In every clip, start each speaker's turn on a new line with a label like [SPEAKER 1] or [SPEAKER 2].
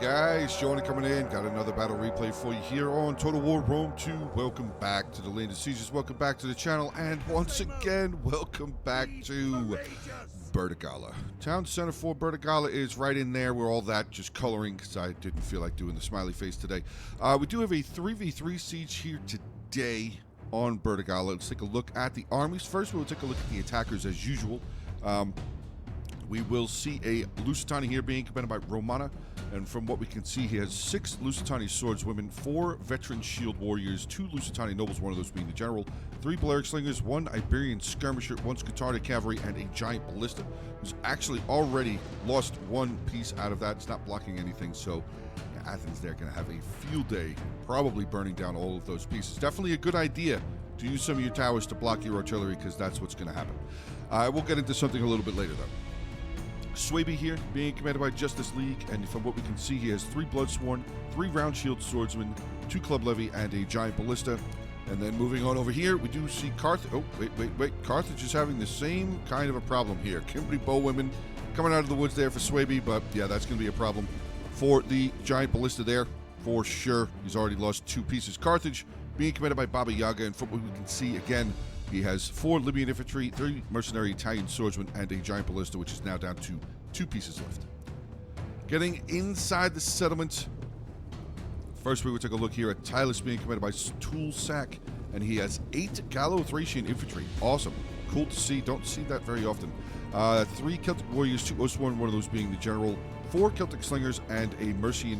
[SPEAKER 1] guys, Joeonit coming in. Got another battle replay for you here on Total War Rome 2. Welcome back to the Land of Sieges. Welcome back to the channel. And once again, welcome back to Bertigala. Town center for Bertigala is right in there where all that just coloring, because I didn't feel like doing the smiley face today. We do have a 3v3 siege here today on Bertigala. Let's take a look at the armies. First, we'll take a look at the attackers as usual. We will see a Lusitani here being commanded by Romana, and from what we can see, he has 6 Lusitani swordswomen, 4 veteran shield warriors, 2 Lusitani nobles, one of those being the general, 3 Balearic slingers, 1 Iberian skirmisher, 1 Scutari cavalry, and a giant ballista, who's actually already lost 1 piece out of that. It's not blocking anything, so yeah, Athens, they're going to have a field day, probably burning down all of those pieces. Definitely a good idea to use some of your towers to block your artillery, because that's what's going to happen. We'll get into something a little bit later, though. Swaby here, being commanded by Justice League, and from what we can see, he has 3 Bloodsworn, 3 Round Shield Swordsmen, 2 Club Levy, and a Giant Ballista. And then moving on over here, we do see Carthage. Oh, wait. Carthage is having the same kind of a problem here. Kimberly Bowwomen coming out of the woods there for Swaby, but yeah, that's going to be a problem for the Giant Ballista there, for sure. He's already lost 2 pieces. Carthage being commanded by Baba Yaga, and from what we can see, again, he has 4 Libyan infantry, 3 mercenary Italian swordsmen, and a giant ballista, which is now down to 2 pieces left. Getting inside the settlement, first we will take a look here at Tylus being commanded by Toolsack, and he has 8 Gallo-Thracian infantry. Awesome. Cool to see. Don't see that very often. 3 Celtic warriors, 2 Ostworn, one of those being the general, 4 Celtic slingers, and a mercenary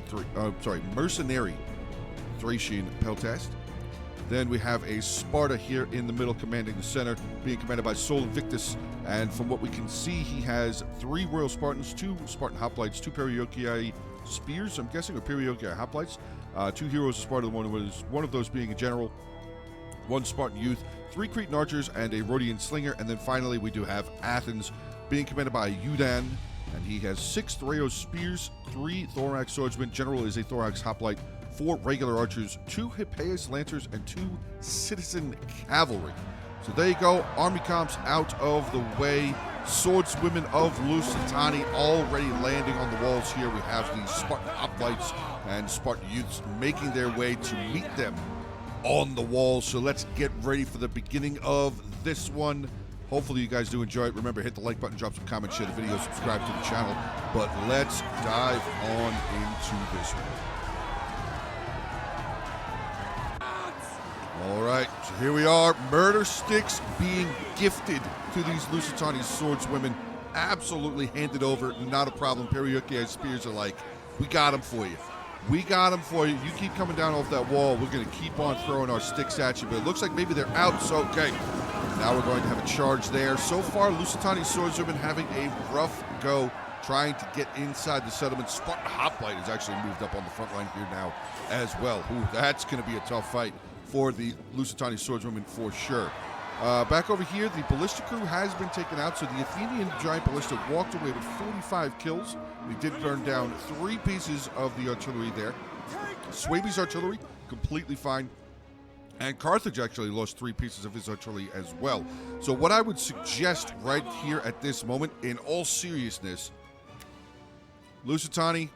[SPEAKER 1] Thracian peltast. Then we have a Sparta here in the middle commanding the center, being commanded by Sol Invictus. And from what we can see, he has 3 Royal Spartans, 2 Spartan hoplites, 2 Perioikii spears, I'm guessing, or Perioikii hoplites, 2 heroes of Sparta, one of those being a general, 1 Spartan youth, 3 Cretan archers, and a Rhodian slinger. And then finally, we do have Athens being commanded by Eudan, and he has 6 Thoreos spears, 3 Thorax swordsmen, general is a Thorax hoplite, 4 regular archers, 2 Hippeus lancers, and 2 citizen cavalry. So there you go, army comps out of the way. Swordswomen of Lusitani already landing on the walls here. We have the Spartan hoplites and Spartan youths making their way to meet them on the walls. So let's get ready for the beginning of this one. Hopefully you guys do enjoy it. Remember, hit the like button, drop some comments, share the video, subscribe to the channel. But let's dive on into this one. All right, so here we are. Murder sticks being gifted to these Lusitani swordswomen. Absolutely handed over, not a problem. Perioikii spears are like, we got them for you. We got them for you. You keep coming down off that wall. We're going to keep on throwing our sticks at you, but it looks like maybe they're out, so okay. Now we're going to have a charge there. So far, Lusitani swordswomen having a rough go trying to get inside the settlement. Spartan hoplite has actually moved up on the front line here now as well. Ooh, that's going to be a tough fight for the Lusitani swordswomen for sure. Back over here, the ballista crew has been taken out, so the Athenian giant ballista walked away with 45 kills. We did burn down 3 pieces of the artillery there. Swaby's artillery, completely fine. And Carthage actually lost 3 pieces of his artillery as well. So what I would suggest right here at this moment, in all seriousness, Lusitani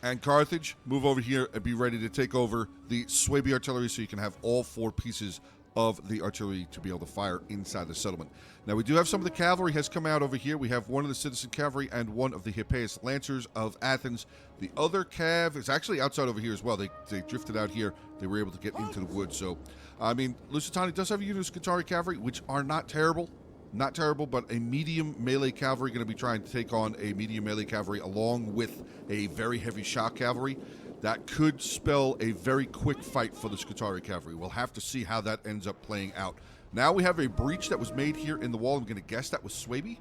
[SPEAKER 1] and Carthage, move over here and be ready to take over the Swaby artillery so you can have all 4 pieces of the artillery to be able to fire inside the settlement. Now, we do have some of the cavalry has come out over here. We have 1 of the citizen cavalry and 1 of the Hippeus lancers of Athens. The other cav is actually outside over here as well. They drifted out here. They were able to get into the woods. So, I mean, Lusitani does have a unit of Scutari cavalry, which are not terrible. Not terrible, but a medium melee cavalry going to be trying to take on a medium melee cavalry along with a very heavy shock cavalry. That could spell a very quick fight for the Scutari cavalry. We'll have to see how that ends up playing out. Now we have a breach that was made here in the wall. I'm going to guess that was Swaby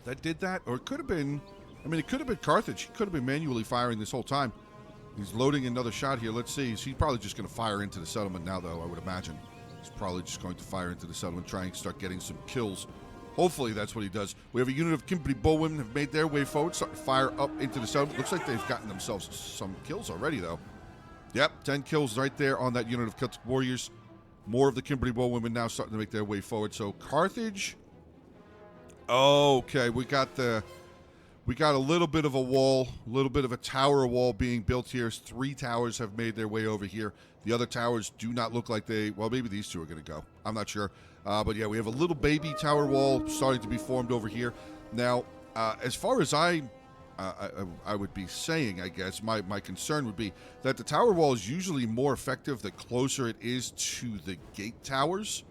[SPEAKER 1] that did that. Or it could have been, I mean, it could have been Carthage. He could have been manually firing this whole time. He's loading another shot here. Let's see. He's probably just going to fire into the settlement now, though, I would imagine. He's probably just going to fire into the settlement, try and start getting some kills. Hopefully that's what he does. We have a unit of Kimberly Bowwomen have made their way forward, starting to fire up into the settlement. Looks like they've gotten themselves some kills already, though. Yep, 10 kills right there on that unit of Celtic warriors. More of the Kimberly Bowwomen now starting to make their way forward. So Carthage. Okay, we got the We got a little bit of a wall, a little bit of a tower wall being built here. 3 towers have made their way over here. The other towers do not look like they... Well, maybe these 2 are going to go. I'm not sure. But yeah, we have a little baby tower wall starting to be formed over here. Now, as far as I would be saying, I guess, my concern would be that the tower wall is usually more effective the closer it is to the gate towers.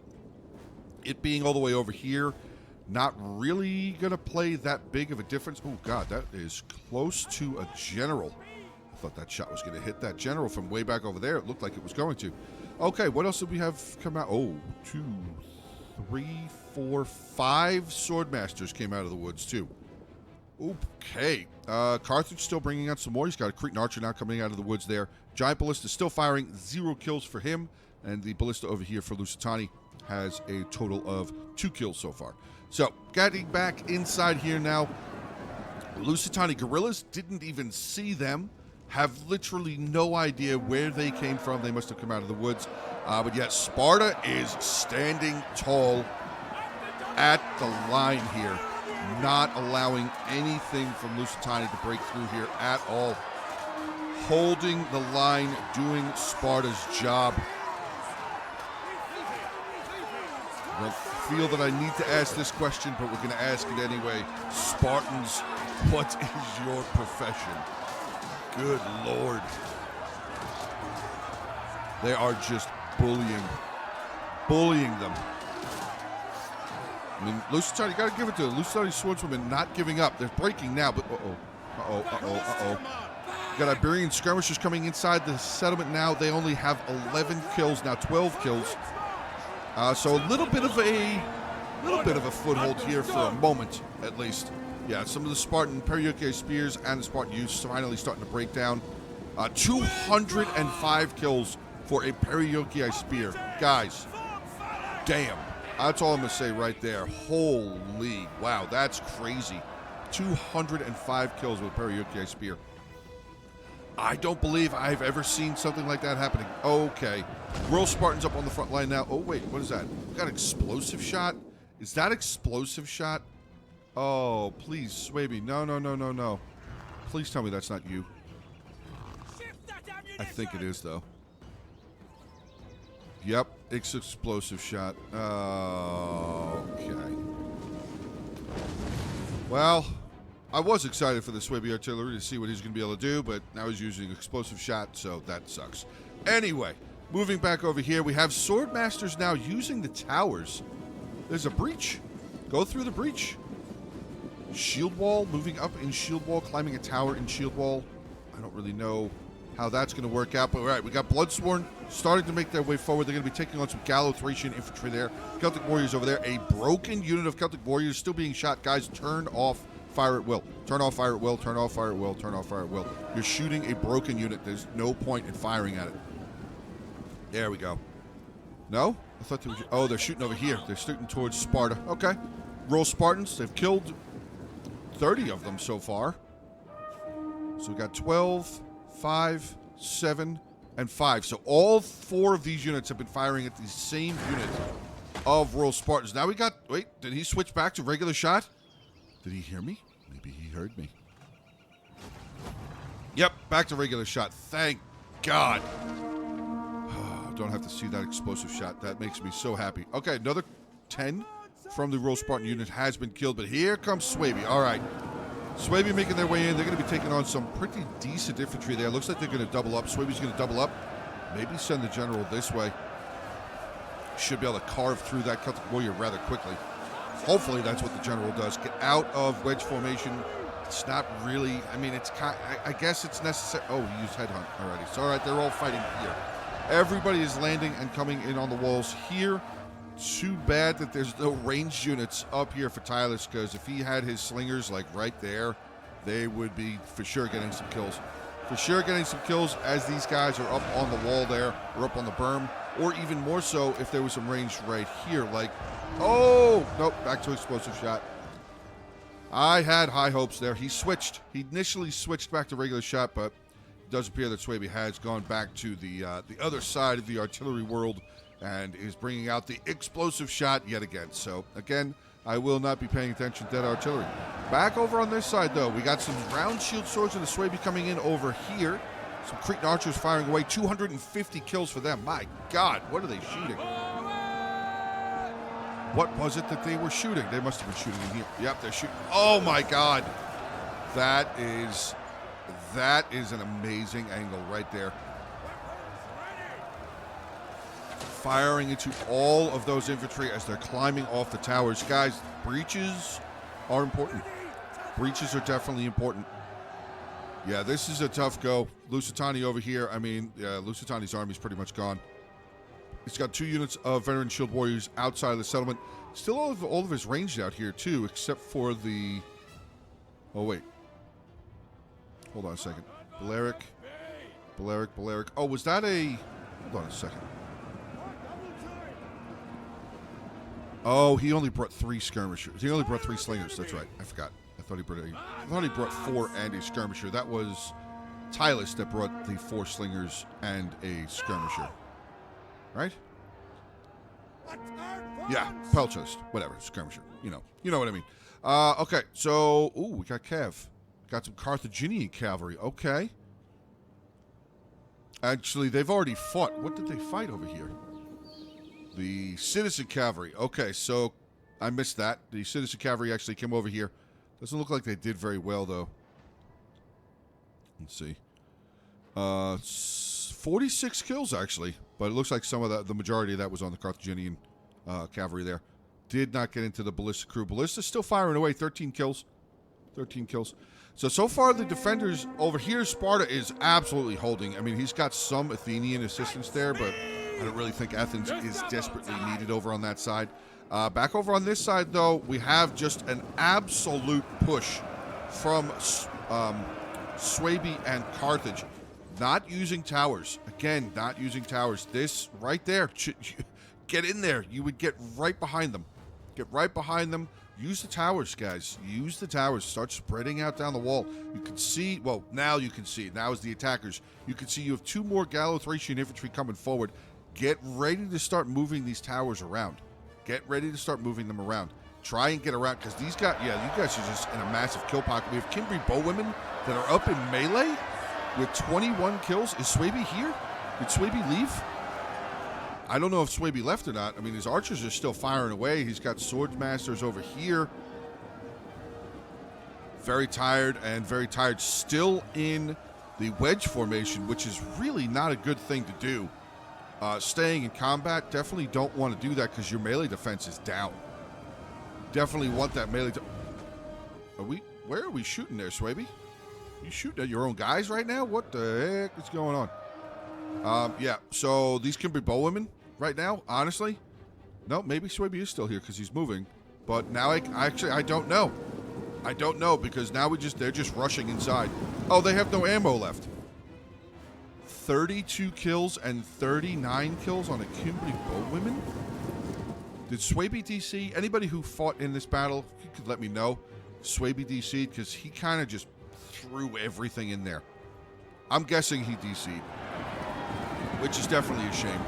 [SPEAKER 1] It being all the way over here, not really going to play that big of a difference. Oh, God, that is close to a general. I thought that shot was going to hit that general from way back over there. It looked like it was going to. Okay, what else did we have come out? Oh, 2, 3, 4, 5 swordmasters came out of the woods, too. Okay. Carthage still bringing out some more. He's got a Cretan archer now coming out of the woods there. Giant ballista still firing. 0 kills for him. And the ballista over here for Lusitani has a total of 2 kills so far. So, getting back inside here now. Lusitani guerrillas didn't even see them. Have literally no idea where they came from. They must have come out of the woods. But yet, Sparta is standing tall at the line here. Not allowing anything from Lusitani to break through here at all. Holding the line, doing Sparta's job. I don't feel that I need to ask this question, but we're going to ask it anyway. Spartans, what is your profession? Good Lord. They are just bullying them. I mean, Lusitani, you got to give it to them. Lusitani swordswomen not giving up. They're breaking now, but uh-oh. Got Iberian skirmishers coming inside the settlement now. They only have 11 kills, now 12 kills. So a little bit of a foothold here for a moment, at least. Yeah, some of the Spartan Perioke spears and the Spartan youths finally starting to break down. 205 kills for a Perioke spear. Guys, damn. That's all I'm going to say right there. Holy, wow, that's crazy. 205 kills with Perioke spear. I don't believe I've ever seen something like that happening. Okay. Royal Spartans up on the front line now. Oh, wait, what is that? We got explosive shot? Is that explosive shot? Oh, please, sway me. No. Please tell me that's not you. I think it is, though. Yep, it's explosive shot. Okay. Well, I was excited for the Swaby artillery to see what he's going to be able to do, but now he's using explosive shot, so that sucks. Anyway, moving back over here, we have swordmasters now using the towers. There's a breach. Go through the breach. Shield wall, moving up in shield wall, climbing a tower in shield wall. I don't really know how that's going to work out, but all right, we got Bloodsworn starting to make their way forward. They're going to be taking on some Gallo-Thracian infantry there. Celtic warriors over there. A broken unit of Celtic warriors still being shot. Guys, turn off fire at will. Turn off fire at will. Turn off fire at will. Turn off fire at will. You're shooting a broken unit. There's no point in firing at it. There we go. No? I thought they were... Oh, they're shooting over here. They're shooting towards Sparta. Okay. Roll Spartans. They've killed 30 of them so far. So we got 12, 5, 7, and 5. So all 4 of these units have been firing at the same unit of Royal Spartans. Now we got... Wait, did he switch back to regular shot? Did he hear me? Maybe he heard me. Yep, back to regular shot. Thank God. Don't have to see that explosive shot. That makes me so happy. Okay, another 10 from the Royal Spartan unit has been killed, but here comes Swaby. All right. Swaby making their way in. They're going to be taking on some pretty decent infantry there. Looks like they're going to double up. Swaby's going to double up. Maybe send the general this way. Should be able to carve through that Celtic warrior rather quickly. Hopefully that's what the general does. Get out of wedge formation. It's not really... I mean, it's kind... I guess it's necessary... Oh, he used headhunt already. So, all right, they're all fighting here. Everybody is landing and coming in on the walls here. Too bad that there's no ranged units up here for Tylus, because if he had his slingers, like, right there, they would be for sure getting some kills. For sure getting some kills as these guys are up on the wall there, or up on the berm, or even more so if there was some range right here, like... Oh! Nope, back to explosive shot. I had high hopes there. He switched. He initially switched back to regular shot, but it does appear that Swaby has gone back to the other side of the artillery world and is bringing out the explosive shot yet again. So, again, I will not be paying attention to that artillery. Back over on this side, though, we got some round shield swords and the Swaby coming in over here. Some Cretan archers firing away. 250 kills for them. My God, what are they shooting? What was it that they were shooting? They must have been shooting in here. Yep, they're shooting. Oh, my God. That is an amazing angle right there. Firing into all of those infantry as they're climbing off the towers. Guys, breaches are important. Breaches are definitely important. Yeah, this is a tough go. Lusitani over here. I mean, Lusitani's army's pretty much gone. He's got 2 units of veteran shield warriors outside of the settlement. Still all of his ranged out here, too, except for the... Oh, wait. Hold on a second. Balearic. Oh, was that a... Hold on a second. Oh, he only brought 3 skirmishers. He only brought 3 slingers. That's right. I forgot. I thought he brought 4 and a skirmisher. That was Tylus that brought the 4 slingers and a skirmisher. Right? Yeah, Pelchest. Whatever. Skirmisher. You know what I mean. Okay, so... Ooh, we got Cav. Got some Carthaginian cavalry. Okay. Actually, they've already fought. What did they fight over here? The citizen cavalry. Okay, so I missed that. The citizen cavalry actually came over here. Doesn't look like they did very well, though. Let's see. 46 kills, actually. But it looks like some of the majority of that was on the Carthaginian cavalry there. Did not get into the ballista crew. Ballista's still firing away. 13 kills. 13 kills. So far, the defenders over here, Sparta is absolutely holding. I mean, he's got some Athenian assistance there, but I don't really think Athens is desperately needed over on that side. Back over on this side, though, we have just an absolute push from Swaby and Carthage. Not using towers. Again, not using towers. This right there, get in there. You would get right behind them. Get right behind them. Use the towers, guys. Use the towers. Start spreading out down the wall. You can see, well, now you can see. Now as the attackers, you can see you have 2 more Gallo-Thracian infantry coming forward. Get ready to start moving these towers around. Get ready to start moving them around. Try and get around, because these guys, yeah, you guys are just in a massive kill pocket. We have Cimbri bowwomen that are up in melee with 21 kills. Is Swaby here? Did Swaby leave? I don't know if Swaby left or not. I mean, his archers are still firing away. He's got swordsmasters over here. Very tired and very tired. Still in the wedge formation, which is really not a good thing to do. Staying in combat, definitely don't want to do that because your melee defense is down. Definitely want that melee. Where are we shooting there, Swaby? You shooting at your own guys right now? What the heck is going on? Yeah, so these can be bowwomen right now, honestly. No, maybe Swaby is still here because he's moving. But now I don't know. I don't know because now they're just rushing inside. Oh, they have no ammo left. 32 kills and 39 kills on a Cimbri bowwomen? Did Swaby DC? Anybody who fought in this battle, you could let me know. Swaby DC'd because he kind of just threw everything in there. I'm guessing he DC'd, which is definitely a shame.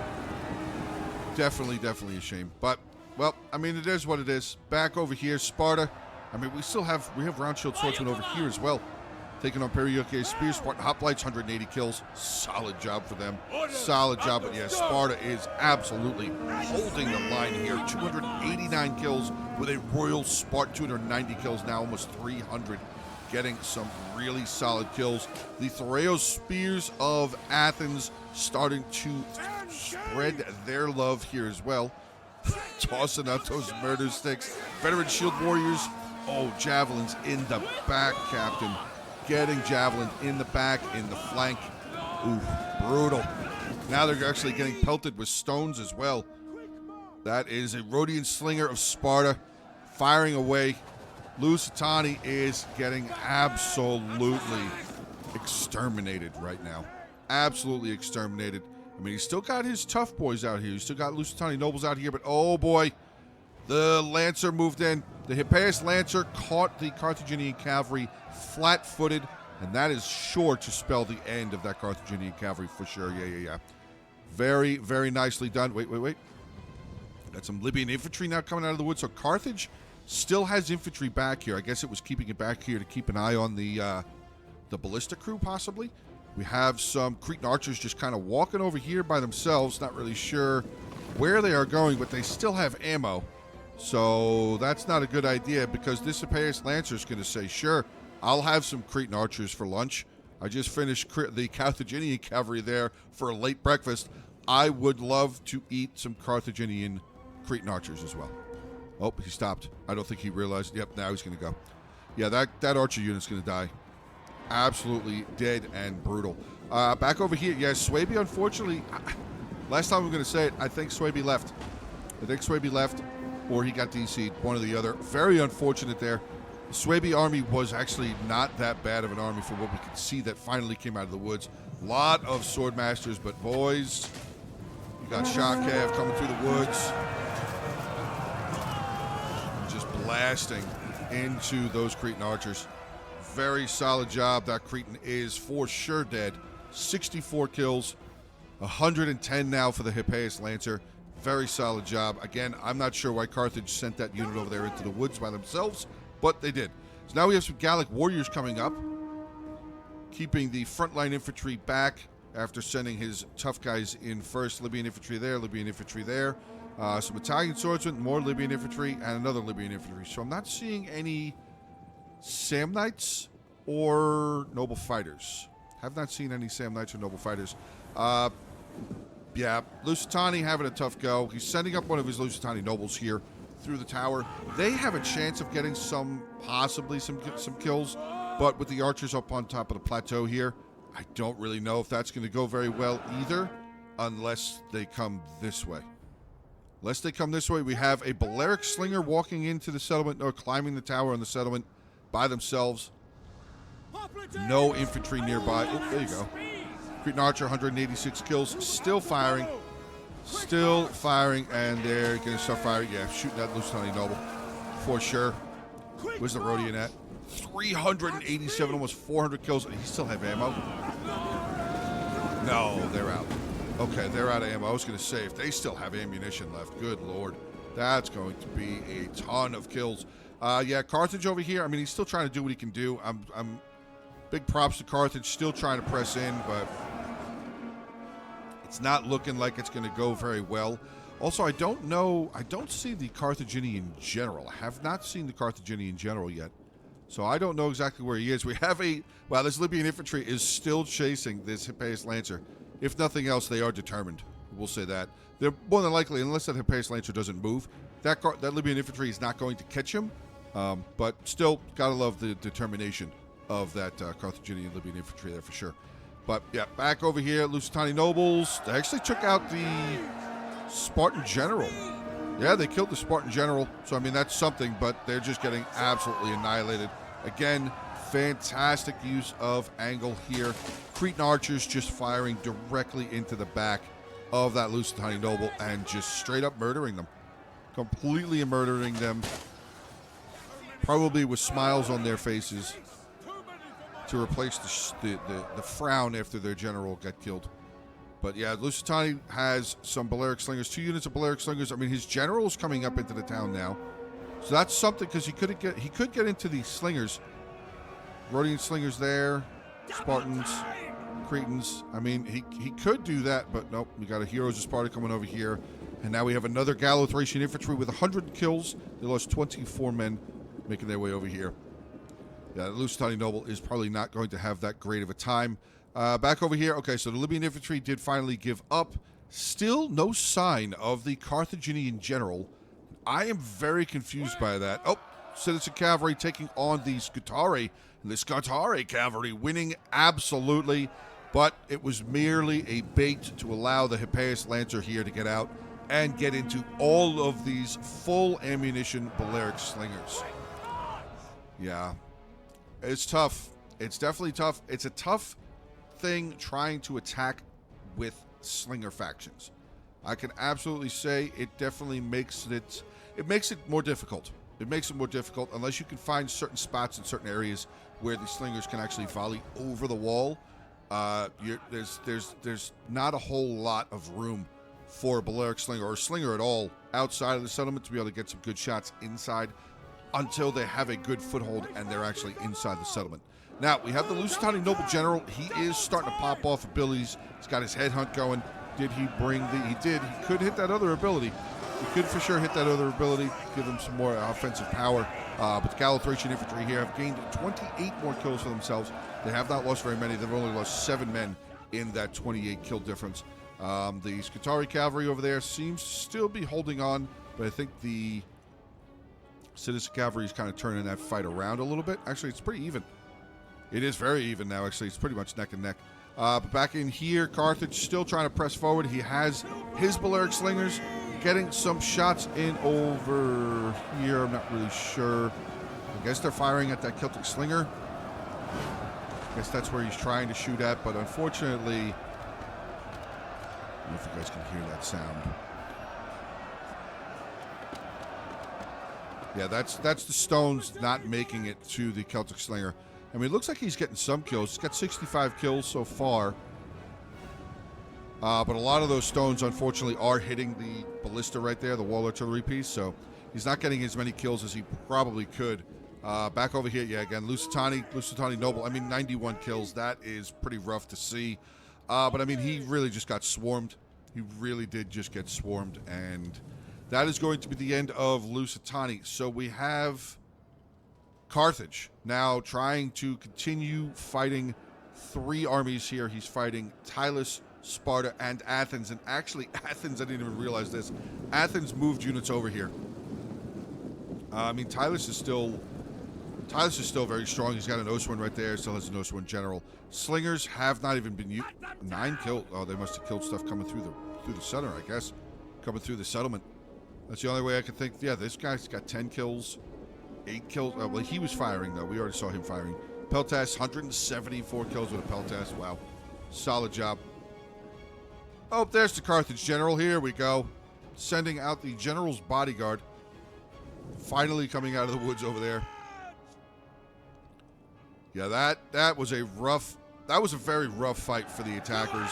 [SPEAKER 1] Definitely a shame. But, well, I mean, it is what it is. Back over here, Sparta. I mean, we have round shield swordsmen over here as well. Taking on Perioke Spears, Spartan hoplites, 180 kills. Solid job for them. Solid job. But yeah, Sparta is absolutely holding the line here. 289 kills with a Royal Spartan. 290 kills now, almost 300. Getting some really solid kills. The Thoreos Spears of Athens starting to spread their love here as well. Tossing out those murder sticks. Veteran shield warriors. Oh, javelins in the back, Captain. Getting javelin in the back, in the flank. Ooh, brutal. Now they're actually getting pelted with stones as well. That is a Rhodian slinger of Sparta firing away. Lusitani is getting absolutely exterminated right now. Absolutely exterminated. I mean, he's still got his tough boys out here. He's still got Lusitani nobles out here, but oh boy, the Lancer moved in. The Hippeus Lancer caught the Carthaginian cavalry flat-footed, and that is sure to spell the end of that Carthaginian cavalry for sure. Yeah. Very, very nicely done. Wait. Got some Libyan infantry now coming out of the woods. So Carthage Still has infantry back here. I guess it was keeping it back here to keep an eye on the ballista crew, possibly. We have some Cretan archers just kind of walking over here by themselves, not really sure where they are going, but they still have ammo. So that's not a good idea, because this Hippeus Lancer is going to say, sure, I'll have some Cretan archers for lunch. I just finished the Carthaginian cavalry there for a late breakfast. I would love to eat some Carthaginian Cretan archers as well. Oh, he stopped. I don't think he realized. Yep, now he's going to go. Yeah, that archer unit's going to die. Absolutely dead and brutal. Back over here, yeah, Swaby, unfortunately, last time I'm going to say it, I think Swaby left. Or he got DC'd, one or the other. Very unfortunate there. The Swaby army was actually not that bad of an army for what we could see that finally came out of the woods. Lot of sword masters, but boys, you got Shakav coming through the woods. Just blasting into those Cretan archers. Very solid job. That Cretan is for sure dead. 64 kills, 110 now for the Hippeus Lancer. Very solid job. Again, I'm not sure why Carthage sent that unit over there into the woods by themselves, but they did. So now we have some Gallic warriors coming up, keeping the frontline infantry back after sending his tough guys in first. Libyan infantry there, Libyan infantry there. Some Italian swordsmen, more Libyan infantry, and another Libyan infantry. So I'm not seeing any Samnites or noble fighters. Have not seen any Samnites or noble fighters. Yeah, Lusitani having a tough go. He's sending up one of his Lusitani nobles here through the tower. They have a chance of getting possibly some kills, but with the archers up on top of the plateau here, I don't really know if that's going to go very well either, unless they come this way. Unless they come this way, we have a Balearic Slinger walking into the settlement, or climbing the tower on the settlement by themselves. No infantry nearby. Oh, there you go. Cretan Archer, 186 kills. Still firing, and they're going to start firing. Yeah, shooting that Lusitani noble for sure. Where's the Rhodian at? 387, almost 400 kills. He still have ammo? No, they're out. Okay, they're out of ammo. I was going to say, if they still have ammunition left, good lord, that's going to be a ton of kills. Yeah, Carthage over here. I mean, he's still trying to do what he can do. I'm big props to Carthage, still trying to press in, but it's not looking like it's going to go very well. Also, I don't see the Carthaginian general. I have not seen the Carthaginian general yet, so I don't know exactly where he is. We have this Libyan infantry is still chasing this Hippeus Lancer. If nothing else, they are determined. We'll say that. They're more than likely, unless that Hippeus Lancer doesn't move, that Libyan infantry is not going to catch him, but still, gotta love the determination of that Carthaginian Libyan infantry there for sure. But yeah, back over here, Lusitani nobles. They actually took out the Spartan general. Yeah, they killed the Spartan general. So I mean, that's something. But they're just getting absolutely annihilated. Again, fantastic use of angle here. Cretan archers just firing directly into the back of that Lusitani noble and just straight up murdering them, completely murdering them. Probably with smiles on their faces, to replace the frown after their general got killed. But yeah, Lusitani has some Balearic Slingers, 2 units of Balearic Slingers. I mean, his general is coming up into the town now, so that's something, because he could get into the Slingers. Rhodian Slingers there, Spartans, Cretans. I mean, he could do that, but nope. We got a Heroes of Sparta coming over here, and now we have another Gallo-Thracian infantry with 100 kills. They lost 24 men making their way over here. Yeah, the Lusitani noble is probably not going to have that great of a time. Back over here. Okay, so the Libyan infantry did finally give up. Still no sign of the Carthaginian general. I am very confused by that. Oh, citizen cavalry taking on the Scutari. And the Scutari cavalry winning absolutely, but it was merely a bait to allow the Hippeus Lancer here to get out and get into all of these full ammunition Balearic Slingers. Yeah. It's tough. It's definitely tough. It's a tough thing trying to attack with Slinger factions. I can absolutely say it definitely makes it more difficult. It makes it more difficult unless you can find certain spots in certain areas where the Slingers can actually volley over the wall. There's not a whole lot of room for a Balearic Slinger or a Slinger at all outside of the settlement to be able to get some good shots inside. until they have a good foothold and they're actually inside the settlement. Now, we have the Lusitani Noble General. He is starting to pop off abilities. He's got his headhunt going. Did he bring the... He did. He could hit that other ability. He could for sure hit that other ability, give him some more offensive power. But the Gallo-Thracian infantry here have gained 28 more kills for themselves. They have not lost very many. They've only lost 7 men in that 28 kill difference. The Scutari cavalry over there seems to still be holding on, but I think the citizen cavalry is kind of turning that fight around a little bit. Actually, it's pretty even. It is very even now, actually. It's pretty much neck and neck. But back in here, Carthage still trying to press forward. He has his Balearic slingers getting some shots in over here. I'm not really sure. I guess they're firing at that Celtic slinger. I guess that's where he's trying to shoot at, but unfortunately, I don't know if you guys can hear that sound. Yeah, that's the stones not making it to the Celtic slinger. I mean, it looks like he's getting some kills. He's got 65 kills so far. But a lot of those stones, unfortunately, are hitting the ballista right there, the wall artillery piece. So he's not getting as many kills as he probably could. Back over here, yeah, again, Lusitani Noble. I mean, 91 kills. That is pretty rough to see. But, I mean, he really just got swarmed. He really did just get swarmed. And that is going to be the end of Lusitani. So we have Carthage now trying to continue fighting 3 armies here. He's fighting Tylis, Sparta, and Athens. And actually, Athens, I didn't even realize this. Athens moved units over here. I mean, Tylis is still very strong. He's got an Oswin right there. Still has an Oswin general. Slingers have not even been used. 9 killed. Oh, they must have killed stuff coming through the center, I guess. Coming through the settlement. That's the only way I could think. Yeah, this guy's got 10 kills. 8 kills. Well, he was firing, though. We already saw him firing. Peltas, 174 kills with a Peltas. Wow. Solid job. Oh, there's the Carthage general. Here we go. Sending out the general's bodyguard. Finally coming out of the woods over there. Yeah, that was a very rough fight for the attackers.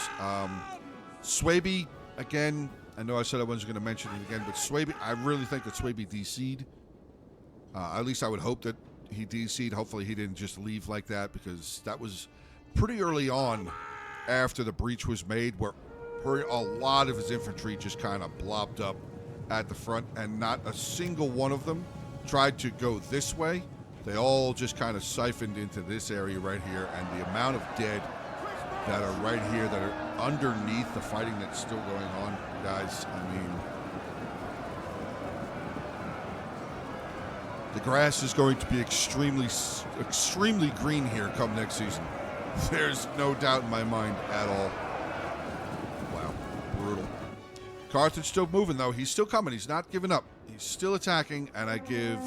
[SPEAKER 1] Swaby, again, I know I said I wasn't going to mention it again, but Swaby, I really think that Swaby DC'd. At least I would hope that he DC'd. Hopefully he didn't just leave like that, because that was pretty early on after the breach was made, where a lot of his infantry just kind of blobbed up at the front, and not a single one of them tried to go this way. They all just kind of siphoned into this area right here, and the amount of dead that are right here that are underneath the fighting that's still going on, guys, I mean, the grass is going to be extremely green here come next season. There's no doubt in my mind at all. Wow, brutal. Carthage still moving, though. He's still coming. He's not giving up. He's still attacking, and I give,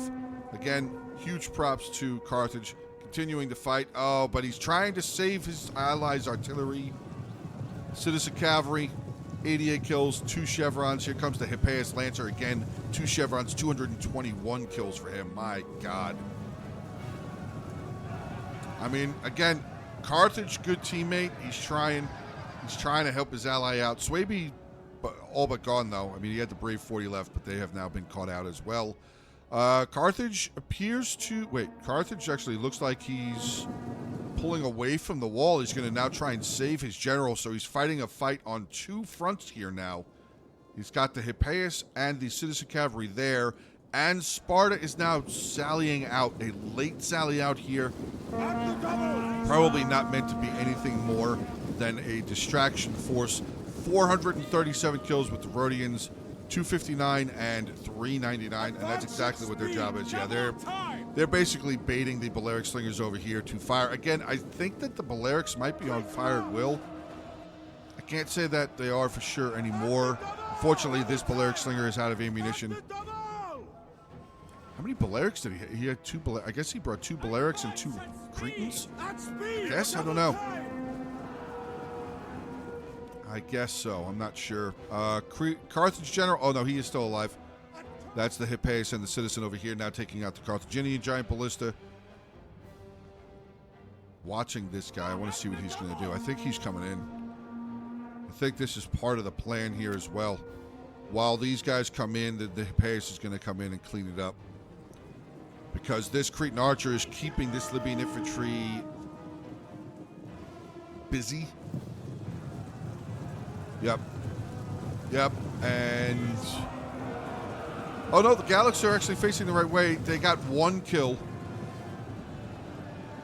[SPEAKER 1] again, huge props to Carthage, continuing to fight. Oh, but he's trying to save his allies' artillery. Citizen cavalry, 88 kills, 2 chevrons. Here comes the Hippeus Lancer again, 2 chevrons, 221 kills for him. My God. I mean, again, Carthage, good teammate. He's trying to help his ally out. Swaby, all but gone, though. I mean, he had the Brave 40 left, but they have now been caught out as well. Carthage appears to... Wait, Carthage actually looks like he's pulling away from the wall. He's going to now try and save his general, so he's fighting a fight on 2 fronts here now. He's got the Hippeus and the citizen cavalry there, and Sparta is now sallying out. A late sally out here. Probably not meant to be anything more than a distraction force. 437 kills with the Rhodians, 259 and 399, and that's exactly what their job is. Yeah, they're basically baiting the Balearic slingers over here to fire. Again, I think that the Balearics might be on fire at will. I can't say that they are for sure anymore. Unfortunately, this Balearic slinger is out of ammunition. How many Balearics did he hit? He had 2 Balearics. I guess he brought 2 Balearics and 2 Cretans? I guess? I don't know. I guess so. I'm not sure. Carthage general. Oh, no, he is still alive. That's the Hippeus and the citizen over here now taking out the Carthaginian giant ballista. Watching this guy. I want to see what he's going to do. I think he's coming in. I think this is part of the plan here as well. While these guys come in, the Hippeus is going to come in and clean it up. because this Cretan archer is keeping this Libyan infantry busy. Yep. And oh no, the Gallics are actually facing the right way. They got one kill.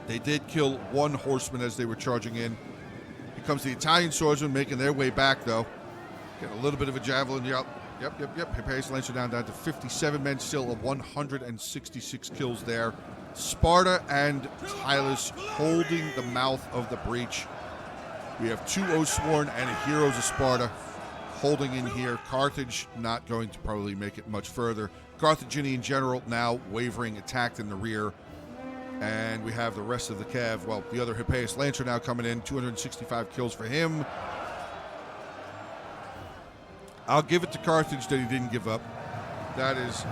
[SPEAKER 1] They did kill one horseman as they were charging in. Here comes the Italian swordsmen making their way back, though. Getting a little bit of a javelin. Yep. Hyperius Lancer down to 57 men, still of 166 kills there. Sparta and Tylus holding the mouth of the breach. We have 2 Oathsworn and a Heroes of Sparta holding in here. Carthage not going to probably make it much further. Carthaginian general now wavering, attacked in the rear. And we have the rest of the Cav. Well, the other Hippeus Lancer now coming in. 265 kills for him. I'll give it to Carthage that he didn't give up. That is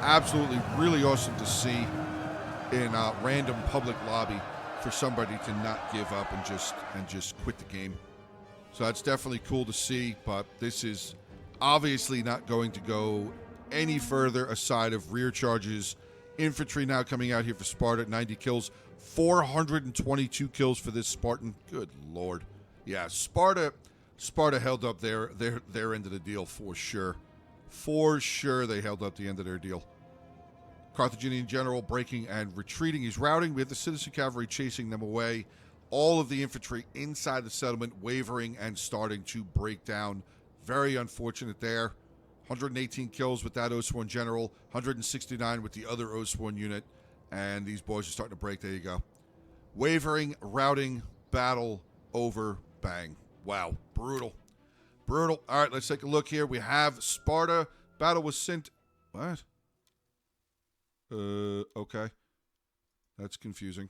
[SPEAKER 1] absolutely really awesome to see in a random public lobby for somebody to not give up and just quit the game. So that's definitely cool to see, but this is obviously not going to go any further aside of rear charges. Infantry now coming out here for Sparta, 90 kills, 422 kills for this Spartan. Good Lord. Yeah, Sparta held up their end of the deal for sure. For sure they held up the end of their deal. Carthaginian general breaking and retreating. He's routing. We have the citizen cavalry chasing them away. All of the infantry inside the settlement wavering and starting to break down. Very unfortunate there. 118 kills with that Oathsworn general. 169 with the other Oathsworn unit. And these boys are starting to break. There you go. Wavering, routing, battle, over, bang. Wow. Brutal. All right, let's take a look here. We have Sparta. Battle was sent. What? Okay. That's confusing.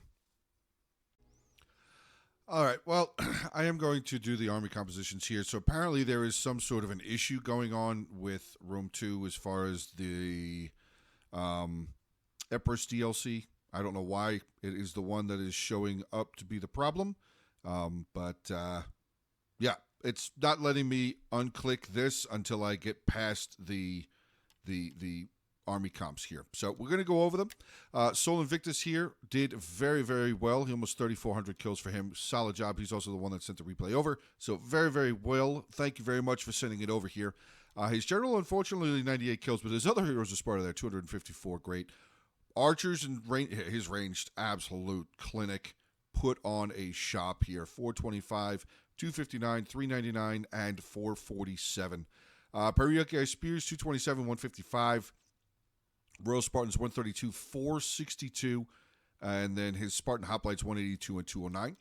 [SPEAKER 1] All right, well, I am going to do the army compositions here. So apparently there is some sort of an issue going on with Rome 2 as far as the Empress DLC. I don't know why it is the one that is showing up to be the problem. Yeah, it's not letting me unclick this until I get past the army comps here. So we're going to go over them. Sol Invictus here did very, very well. He almost 3,400 kills for him. Solid job. He's also the one that sent the replay over. So very, very well. Thank you very much for sending it over here. His general, unfortunately, 98 kills, but his other Heroes of Sparta there, 254. Great. Archers and his ranged absolute clinic put on a shop here. 425, 259, 399, and 447. Periuki Spears, 227, 155. Royal Spartans 132, 462, and then his Spartan hoplites 182 and 209.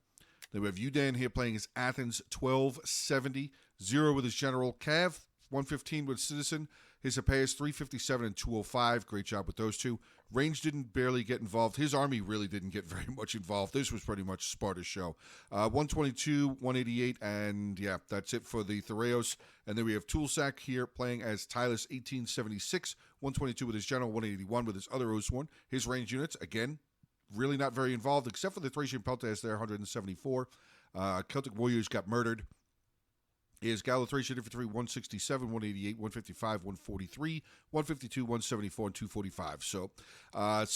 [SPEAKER 1] Then we have Udan here playing his Athens 1270, 0 with his general. Cav 115 with citizen. His Hippeus 357 and 205. Great job with those two. Range didn't barely get involved. His army really didn't get very much involved. This was pretty much Sparta's show. 122, 188, and yeah, that's it for the Thureos. And then we have Toolsack here playing as Tylus 1876, 122 with his general, 181 with his other Oathsworn. His range units, again, really not very involved, except for the Thracian Peltas there, 174. Celtic Warriors got murdered. Is Gallo-Thracian Infantry 167, 188, 155, 143, 152, 174, and 245. So, 1,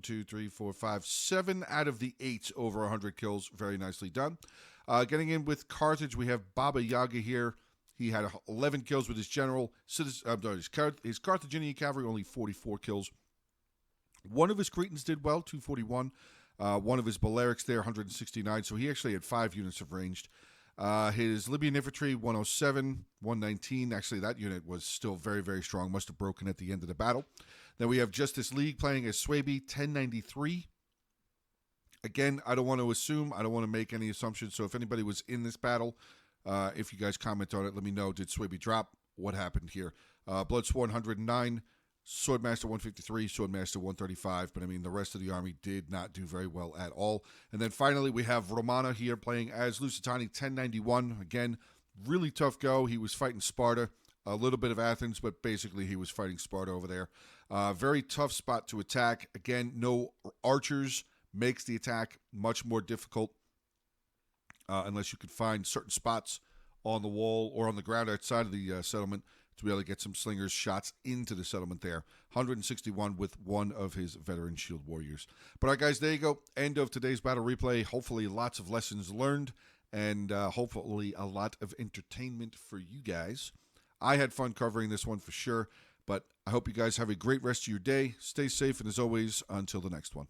[SPEAKER 1] 2, 3, 4, 5, 7 out of the 8 over 100 kills. Very nicely done. Getting in with Carthage, we have Baba Yaga here. He had 11 kills with his general. His Carthaginian cavalry, only 44 kills. One of his Cretans did well, 241. One of his Balearics there, 169. So he actually had 5 units of ranged. His Libyan infantry, 107, 119. Actually, that unit was still very, very strong. Must have broken at the end of the battle. Then we have Justice League playing as Swaby, 1093. Again, I don't want to assume. I don't want to make any assumptions. So if anybody was in this battle, if you guys comment on it, let me know. Did Swaby drop? What happened here? Bloodsworn, 109. Swordmaster 153, Swordmaster 135, but I mean the rest of the army did not do very well at all. And then finally we have Romana here playing as Lusitani 1091. Again, really tough go. He was fighting Sparta, a little bit of Athens, but basically he was fighting Sparta over there. Very tough spot to attack. Again, no archers, makes the attack much more difficult unless you could find certain spots on the wall or on the ground outside of the settlement to be able to get some slingers shots into the settlement there. 161 with one of his veteran shield warriors. But all right, guys, there you go. End of today's battle replay. Hopefully lots of lessons learned and hopefully a lot of entertainment for you guys. I had fun covering this one for sure, but I hope you guys have a great rest of your day. Stay safe, and as always, until the next one.